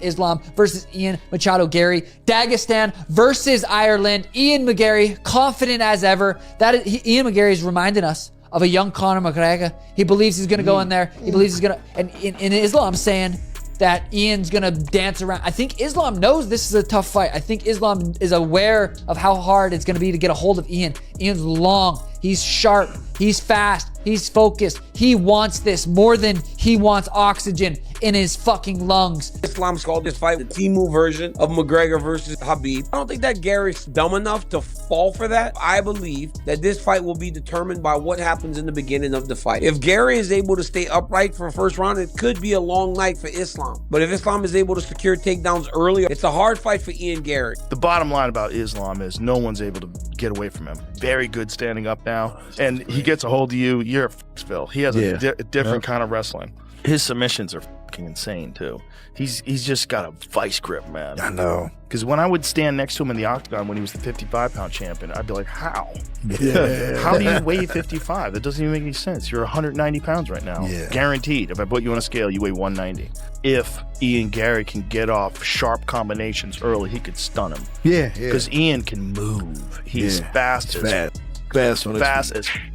Islam versus Ian Machado Garry. Dagestan versus Ireland. Ian McGarry, confident as ever. Ian McGarry is reminding us of a young Conor McGregor. He believes he's going to go in there. He believes he's going to... And in Islam saying that Ian's going to dance around. I think Islam knows this is a tough fight. I think Islam is aware of how hard it's going to be to get a hold of Ian. Ian's long. He's sharp. He's fast. He's focused. He wants this more than he wants oxygen in his fucking lungs. Islam's called this fight the Temu version of McGregor versus Khabib. I don't think that Garry's dumb enough to fall for that. I believe that this fight will be determined by what happens in the beginning of the fight. If Garry is able to stay upright for the first round, it could be a long night for Islam. But if Islam is able to secure takedowns early, it's a hard fight for Ian Garry. The bottom line about Islam is no one's able to get away from him. Very good standing up now. And he gets a hold of you, you're a f***ville. He has a different kind of wrestling. His submissions are fucking insane too. He's just got a vice grip, man. I know. Because when I would stand next to him in the octagon when he was the 55-pound champion, I'd be like, how? Yeah. How do you weigh 55? That doesn't even make any sense. You're 190 pounds right now. Yeah. Guaranteed. If I put you on a scale, you weigh 190. If Ian Garry can get off sharp combinations early, he could stun him. Yeah. Because Ian can move. He's fast as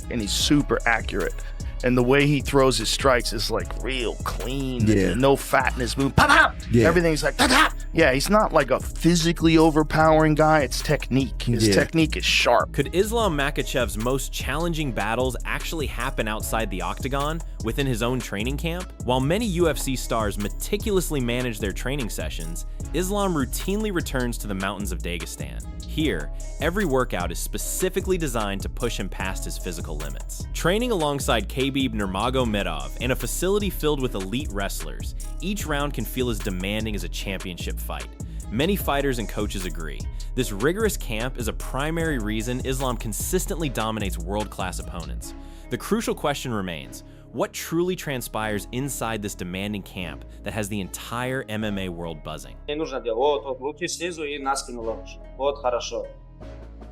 and he's super accurate. And the way he throws his strikes is like real clean. Yeah. No fat in his move. Pop, pop. Yeah. Everything's like, pop, pop. Yeah, he's not like a physically overpowering guy. It's technique. His technique is sharp. Could Islam Makhachev's most challenging battles actually happen outside the octagon, within his own training camp? While many UFC stars meticulously manage their training sessions, Islam routinely returns to the mountains of Dagestan. Here, every workout is specifically designed to push him past his physical limits. Training alongside Khabib Nurmagomedov in a facility filled with elite wrestlers, each round can feel as demanding as a championship fight. Many fighters and coaches agree. This rigorous camp is a primary reason Islam consistently dominates world-class opponents. The crucial question remains, what truly transpires inside this demanding camp that has the entire MMA world buzzing? Не нужно делать вот руки снизу и на спину ложишь. Вот хорошо.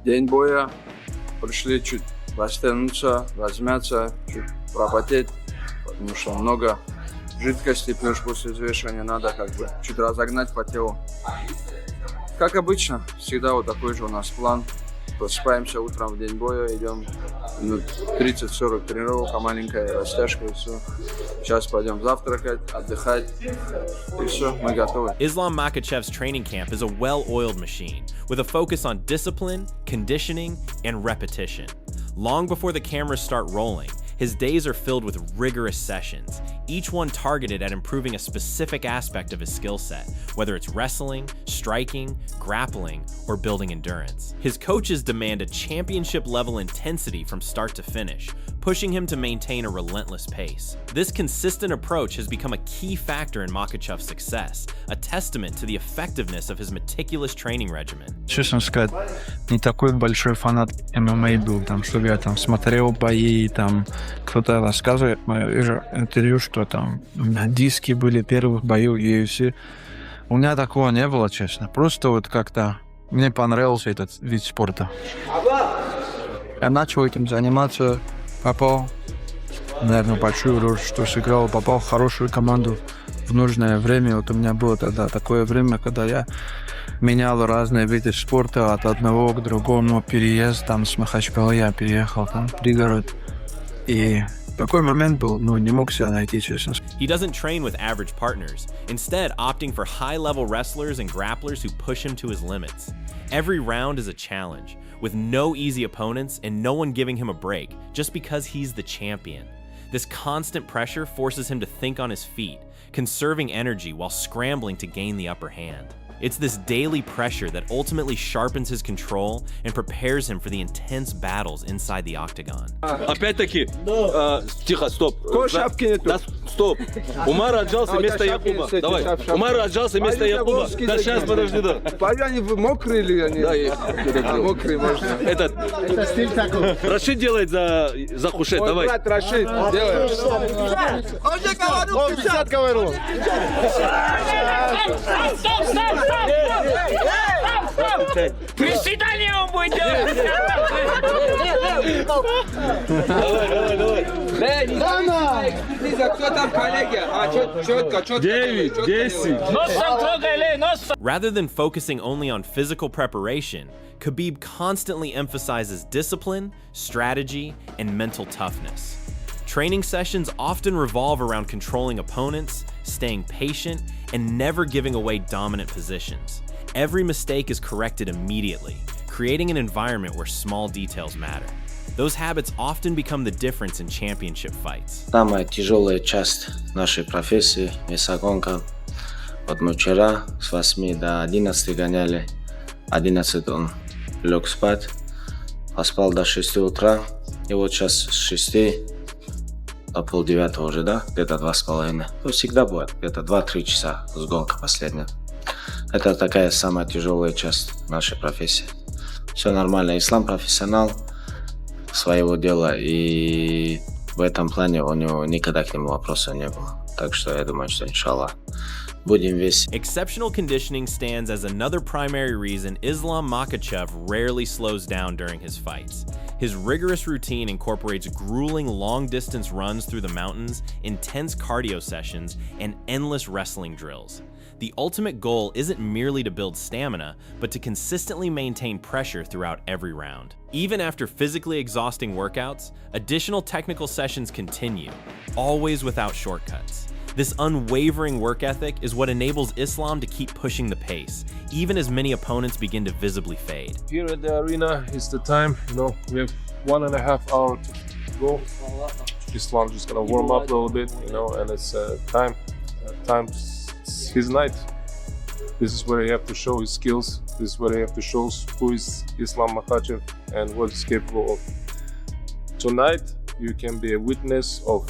День боя. Пришли чуть растянуться, размяться, чуть пропотеть, потому что много жидкости, плюс после взвешивания надо как бы чуть разогнать по телу. Как обычно, всегда вот такой же у нас план. Просыпаемся утром в день боя, идем минут 30-40 тренировок, маленькая растяжка и все. Сейчас пойдем завтракать, отдыхать, и все, мы готовы. Islam Makhachev's training camp is a well-oiled machine, with a focus on discipline, conditioning, and repetition. Long before the cameras start rolling, his days are filled with rigorous sessions, each one targeted at improving a specific aspect of his skill set, whether it's wrestling, striking, grappling, or building endurance. His coaches demand a championship-level intensity from start to finish, pushing him to maintain a relentless pace. This consistent approach has become a key factor in Makhachev's success, a testament to the effectiveness of his meticulous training regimen. Честно сказать, не такой большой фанат ММА был, там, чтобы я там смотрел бои, там, кто-то рассказывает, вижу интервью, что там у меня диски были первых боев UFC. У меня такого не было, честно. Просто вот как-то мне понравился этот вид спорта. Я начал этим заниматься, попал, наверное, большую роль, что сыграл, попал в хорошую команду в нужное время. Вот у меня было тогда такое время, когда я менял разные виды спорта от одного к другому, переезд там с Махачкалы, я переехал там в пригород. И такой момент был, не мог себя найти, честно. He doesn't train with average partners, instead opting for high-level wrestlers and grapplers who push him to his limits. Every round is a challenge, with no easy opponents and no one giving him a break, just because he's the champion. This constant pressure forces him to think on his feet, conserving energy while scrambling to gain the upper hand. It's this daily pressure that ultimately sharpens his control and prepares him for the intense battles inside the octagon. Опять-таки, тихо, стоп. Стоп. Умар отжался вместо Якуба. Давай. Умар отжался вместо Якуба. Да сейчас, подожди, да. Они мокрые или они? Да, мокрые можно. Это стиль такой. Рашид делает за Хушет, давай. Брат, Рашид, делай. Он же говорил, 50 говорил. Приседание он будет делать! Rather than focusing only on physical preparation, Khabib constantly emphasizes discipline, strategy, and mental toughness. Training sessions often revolve around controlling opponents, staying patient, and never giving away dominant positions. Every mistake is corrected immediately, creating an environment where small details matter. Those habits often become the difference in championship fights. Самая тяжелая часть нашей профессии – весогонка. Вот мы вчера с 8 до 11 гоняли. 11 он лег спать, поспал до 6 утра. И вот сейчас с 6 до полдевятого уже, да? Где-то 2,5. Ну, всегда будет, где-то 2-3 часа сгонка последняя. Это такая самая тяжелая часть нашей профессии. Все нормально. Ислам профессионал своего дела, и в этом плане у него никогда к нему вопроса не было. Так что я думаю, что иншаллах будем весить. Exceptional conditioning stands as another primary reason Islam Makhachev rarely slows down during his fights. His rigorous routine incorporates grueling long-distance runs through the mountains, intense cardio sessions, and endless wrestling drills. The ultimate goal isn't merely to build stamina, but to consistently maintain pressure throughout every round. Even after physically exhausting workouts, additional technical sessions continue, always without shortcuts. This unwavering work ethic is what enables Islam to keep pushing the pace, even as many opponents begin to visibly fade. Here at the arena is the time, we have 1.5 hours to go. Islam just gonna warm up a little bit, and it's time. It's his night. This is where he have to show his skills. This is where he have to show who is Islam Makhachev and what he's capable of. Tonight, you can be a witness of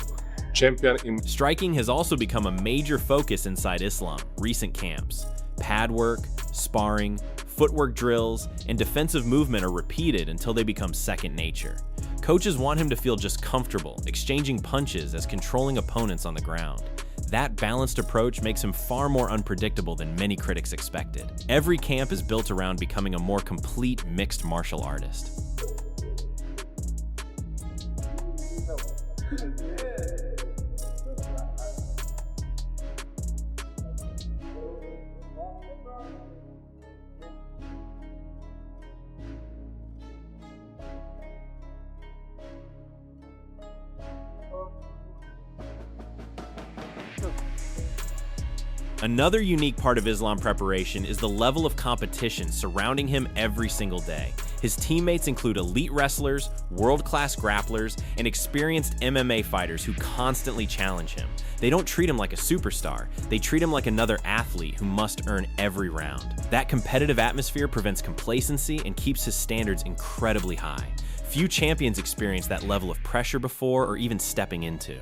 champion in. Striking has also become a major focus inside Islam recent camps. Pad work, sparring, footwork drills, and defensive movement are repeated until they become second nature. Coaches want him to feel just comfortable, exchanging punches as controlling opponents on the ground. That balanced approach makes him far more unpredictable than many critics expected. Every camp is built around becoming a more complete mixed martial artist. Another unique part of Islam preparation is the level of competition surrounding him every single day. His teammates include elite wrestlers, world-class grapplers, and experienced MMA fighters who constantly challenge him. They don't treat him like a superstar, they treat him like another athlete who must earn every round. That competitive atmosphere prevents complacency and keeps his standards incredibly high. Few champions experience that level of pressure before or even stepping into.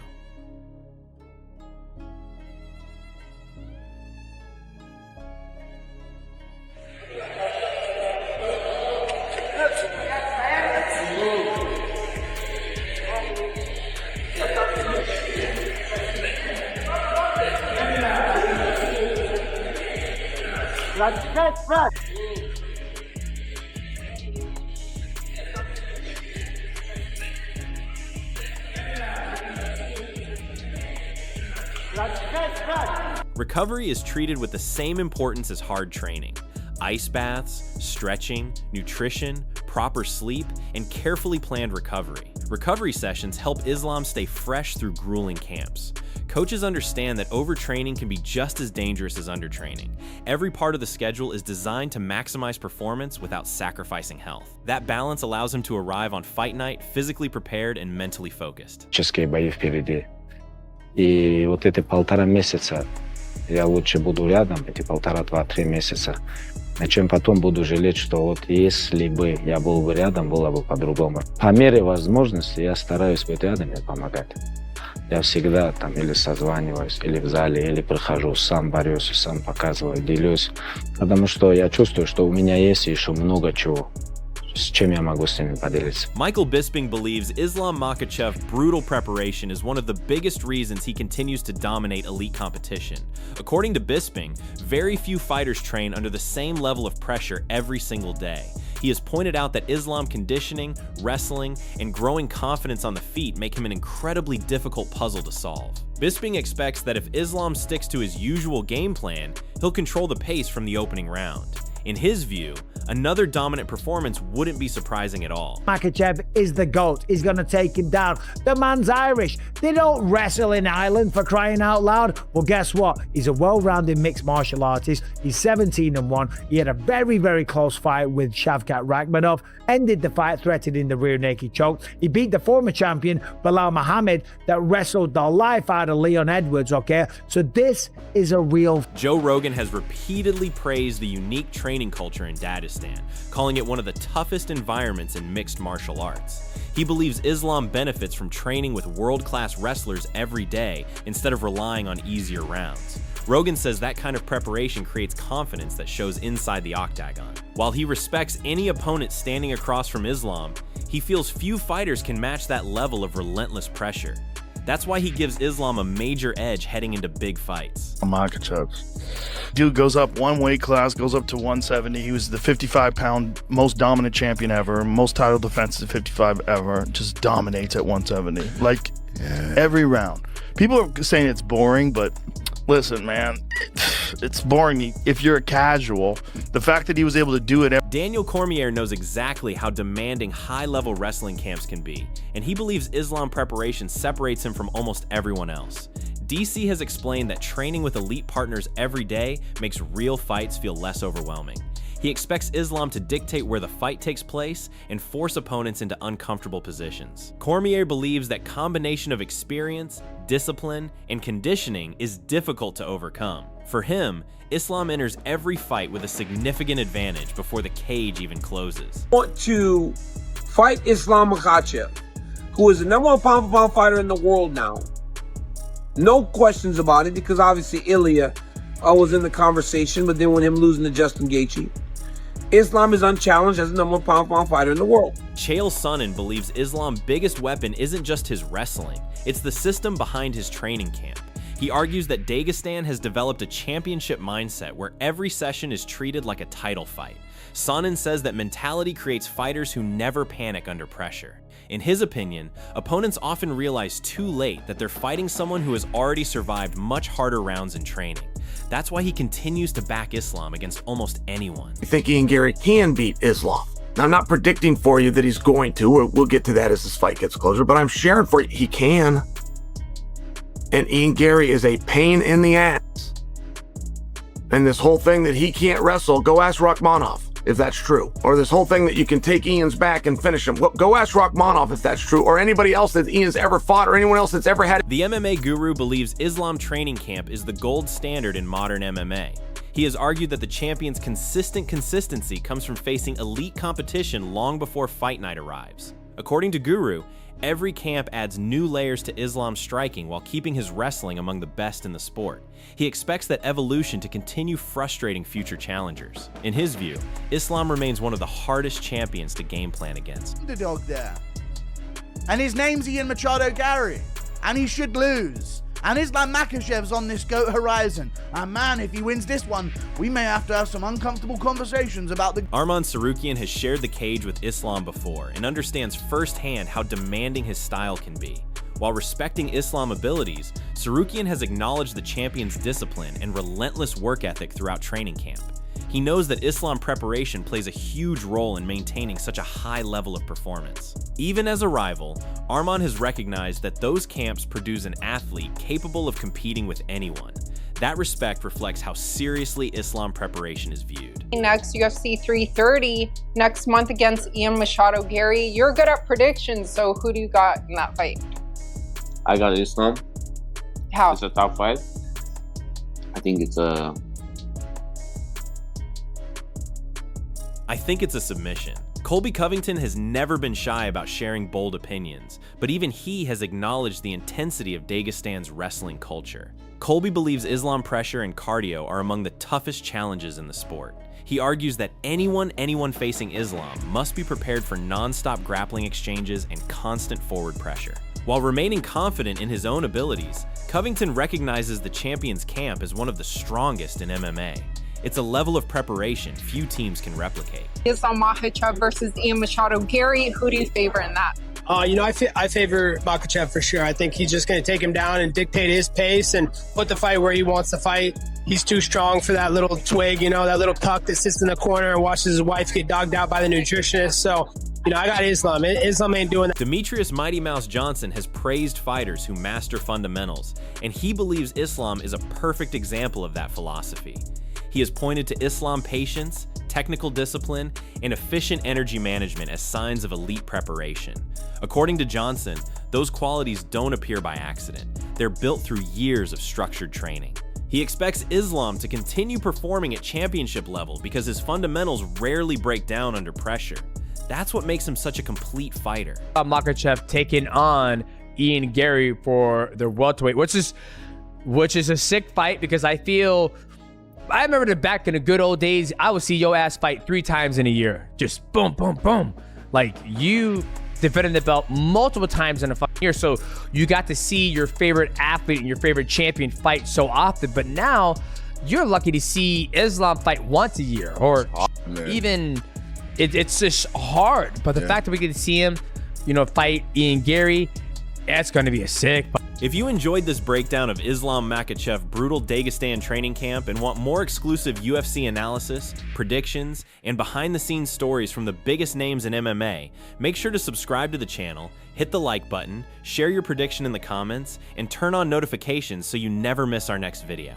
Recovery is treated with the same importance as hard training. Ice baths, stretching, nutrition, proper sleep, and carefully planned recovery. Recovery sessions help Islam stay fresh through grueling camps. Coaches understand that overtraining can be just as dangerous as undertraining. Every part of the schedule is designed to maximize performance without sacrificing health. That balance allows him to arrive on fight night physically prepared and mentally focused. Ческие бои впереди. И вот эти 1,5 месяца я лучше буду рядом, эти 1,5-2-3 месяца, чем потом буду жалеть, что вот если бы я был бы рядом, было бы по-другому. По мере возможности я стараюсь быть рядом и помогать. Я всегда там или созваниваюсь, или в зале, или прихожу, сам борюсь, сам показываю, делюсь. Потому что я чувствую, что у меня есть еще много чего, с чем я могу с ними поделиться. Michael Bisping believes Islam Makhachev's brutal preparation is one of the biggest reasons he continues to dominate elite competition. According to Bisping, very few fighters train under the same level of pressure every single day. he has pointed out that Islam conditioning, wrestling, and growing confidence on the feet make him an incredibly difficult puzzle to solve. Bisping expects that if Islam sticks to his usual game plan, he'll control the pace from the opening round. In his view, another dominant performance wouldn't be surprising at all. Makhachev is the GOAT. He's going to take him down. The man's Irish. They don't wrestle in Ireland, for crying out loud. Well, guess what? He's a well-rounded mixed martial artist. He's 17-1. He had a very, very close fight with Shavkat Rakhmonov. Ended the fight threatening the rear naked choke. He beat the former champion, Belal Muhammad, that wrestled the life out of Leon Edwards, okay? So this is a real... Joe Rogan has repeatedly praised the unique training culture in Dagestan, calling it one of the toughest environments in mixed martial arts. He believes Islam benefits from training with world-class wrestlers every day instead of relying on easier rounds. Rogan says that kind of preparation creates confidence that shows inside the octagon. While he respects any opponent standing across from Islam, he feels few fighters can match that level of relentless pressure. That's why he gives Islam a major edge heading into big fights. Makhachev. Dude goes up one weight class, goes up to 170. He was the 55-pound most dominant champion ever, most title defenses at 55 ever, just dominates at 170. Like, every round. People are saying it's boring, but listen, man, it's boring if you're a casual. The fact that he was able to do it. Daniel Cormier knows exactly how demanding high-level wrestling camps can be, and he believes Islam preparation separates him from almost everyone else. DC has explained that training with elite partners every day makes real fights feel less overwhelming. He expects Islam to dictate where the fight takes place and force opponents into uncomfortable positions. Cormier believes that combination of experience, discipline, and conditioning is difficult to overcome. For him, Islam enters every fight with a significant advantage before the cage even closes. I want to fight Islam Makhachev, who is the #1 pound-for-pound fighter in the world now. No questions about it, because obviously Ilya was in the conversation, but then with him losing to Justin Gaethje, Islam is unchallenged as the #1 pound-for-pound fighter in the world. Chael Sonnen believes Islam's biggest weapon isn't just his wrestling, it's the system behind his training camp. He argues that Dagestan has developed a championship mindset where every session is treated like a title fight. Sonnen says that mentality creates fighters who never panic under pressure. In his opinion, opponents often realize too late that they're fighting someone who has already survived much harder rounds in training. That's why he continues to back Islam against almost anyone. I think Ian Garry can beat Islam. Now, I'm not predicting for you that he's going to. We'll get to that as this fight gets closer, but I'm sharing for you he can. And Ian Garry is a pain in the ass. And this whole thing that he can't wrestle, go ask Rakhmonov if that's true. Or this whole thing that you can take Ian's back and finish him. Go ask Rakhmonov if that's true. Or anybody else that Ian's ever fought, or anyone else that's ever had. The MMA guru believes Islam training camp is the gold standard in modern MMA. He has argued that the champion's consistent consistency comes from facing elite competition long before fight night arrives. According to Guru, every camp adds new layers to Islam's striking while keeping his wrestling among the best in the sport. He expects that evolution to continue frustrating future challengers. In his view, Islam remains one of the hardest champions to game plan against. Underdog there. And his name's Ian Machado Garry. And he should lose. And Islam Makhachev's on this GOAT horizon. And man, if he wins this one, we may have to have some uncomfortable conversations about the... Arman Tsarukyan has shared the cage with Islam before and understands firsthand how demanding his style can be. While respecting Islam abilities, Tsarukyan has acknowledged the champion's discipline and relentless work ethic throughout training camp. He knows that Islam preparation plays a huge role in maintaining such a high level of performance. Even as a rival, Arman has recognized that those camps produce an athlete capable of competing with anyone. That respect reflects how seriously Islam preparation is viewed. Next, UFC 330, next month against Ian Machado Garry. You're good at predictions, so who do you got in that fight? I got Islam. How? It's a tough fight. I think it's a... I think it's a submission. Colby Covington has never been shy about sharing bold opinions, but even he has acknowledged the intensity of Dagestan's wrestling culture. Colby believes Islam pressure and cardio are among the toughest challenges in the sport. He argues that anyone facing Islam must be prepared for non-stop grappling exchanges and constant forward pressure. While remaining confident in his own abilities, Covington recognizes the champion's camp as one of the strongest in MMA. It's a level of preparation few teams can replicate. Islam Makhachev versus Ian Machado. Garry, who do you favor in that? I favor Makhachev for sure. I think he's just going to take him down and dictate his pace and put the fight where he wants to fight. He's too strong for that little twig, that little cuck that sits in the corner and watches his wife get dogged out by the nutritionist. So, I got Islam. Islam ain't doing that. Demetrius Mighty Mouse Johnson has praised fighters who master fundamentals, and he believes Islam is a perfect example of that philosophy. He has pointed to Islam patience, technical discipline, and efficient energy management as signs of elite preparation. According to Johnson, those qualities don't appear by accident. They're built through years of structured training. He expects Islam to continue performing at championship level because his fundamentals rarely break down under pressure. That's what makes him such a complete fighter. Makhachev taking on Ian Garry for the welterweight, which is a sick fight because I remember back in the good old days, I would see your ass fight 3 times in a year. Just boom, boom, boom. Like, you defended the belt multiple times in a fucking year, so you got to see your favorite athlete and your favorite champion fight so often. But now, you're lucky to see Islam fight once a year, or even... It's just hard. But the fact that we get to see him, fight Ian Garry, that's going to be a sick fight. If you enjoyed this breakdown of Islam Makhachev brutal Dagestan training camp and want more exclusive UFC analysis, predictions, and behind-the-scenes stories from the biggest names in MMA, make sure to subscribe to the channel, hit the like button, share your prediction in the comments, and turn on notifications so you never miss our next video.